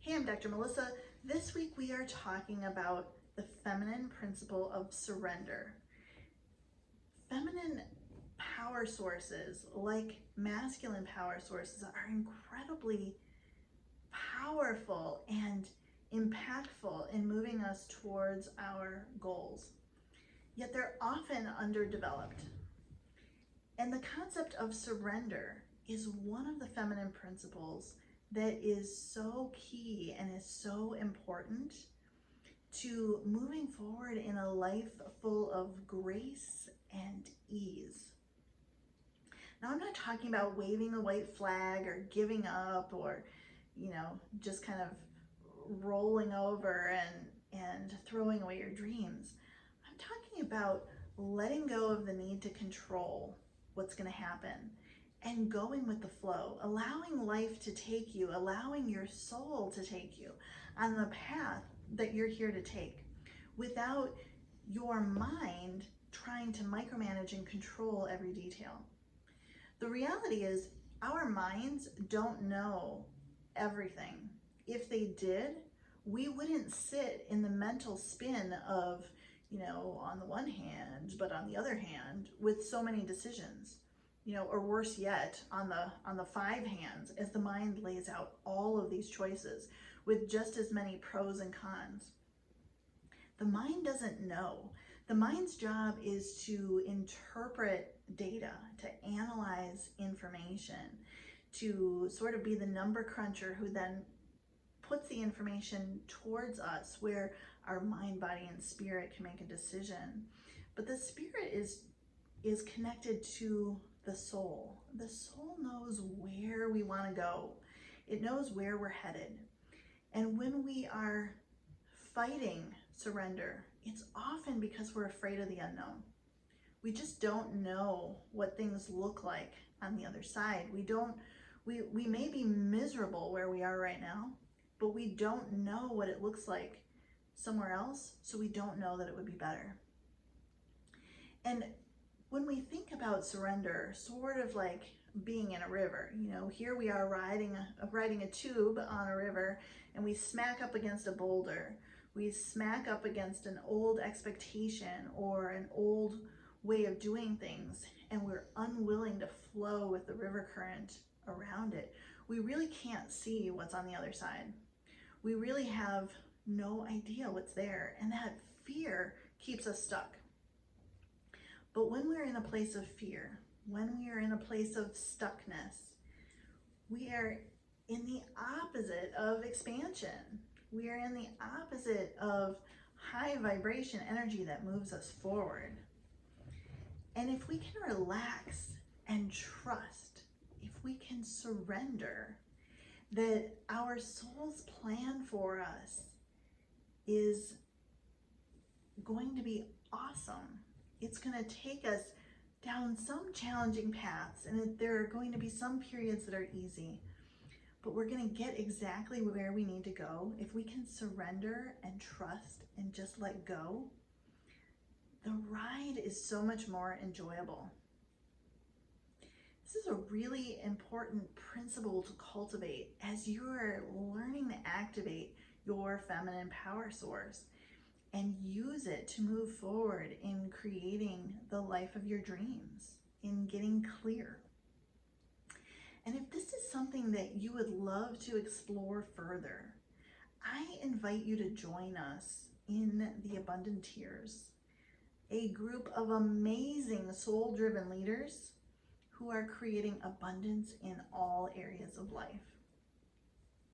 Hey, I'm Dr. Melissa. This week we are talking about the feminine principle of surrender. Feminine power sources, like masculine power sources, are incredibly powerful and impactful in moving us towards our goals. Yet they're often underdeveloped. And the concept of surrender is one of the feminine principles that is so key and is so important to moving forward in a life full of grace and ease. Now, I'm not talking about waving a white flag or giving up or, just kind of rolling over and throwing away your dreams. I'm talking about letting go of the need to control what's going to happen and going with the flow, allowing life to take you, allowing your soul to take you on the path that you're here to take without your mind trying to micromanage and control every detail. The reality is our minds don't know everything. If they did, we wouldn't sit in the mental spin of, on the one hand, but on the other hand, with so many decisions. Or worse yet, on the five hands, as the mind lays out all of these choices with just as many pros and cons. The mind doesn't know. The mind's job is to interpret data, to analyze information, to sort of be the number cruncher who then puts the information towards us where our mind, body, and spirit can make a decision. But the spirit is connected to the soul. The soul knows where we want to go. It knows where we're headed. And when we are fighting surrender, it's often because we're afraid of the unknown. We just don't know what things look like on the other side. We may be miserable where we are right now, but we don't know what it looks like somewhere else, so we don't know that it would be better. And when we think about surrender, sort of like being in a river, here we are riding a tube on a river, and we smack up against a boulder. We smack up against an old expectation or an old way of doing things, and we're unwilling to flow with the river current around it. We really can't see what's on the other side. We really have no idea what's there, and that fear keeps us stuck. But when we're in a place of fear, when we are in a place of stuckness, we are in the opposite of expansion. We are in the opposite of high vibration energy that moves us forward. And if we can relax and trust, if we can surrender that our soul's plan for us is going to be awesome. It's going to take us down some challenging paths, and there are going to be some periods that are easy, but we're going to get exactly where we need to go. If we can surrender and trust and just let go, the ride is so much more enjoyable. This is a really important principle to cultivate as you're learning to activate your feminine power source and use it to move forward in creating the life of your dreams, in getting clear. And if this is something that you would love to explore further, I invite you to join us in the Abundanteers, a group of amazing soul-driven leaders who are creating abundance in all areas of life.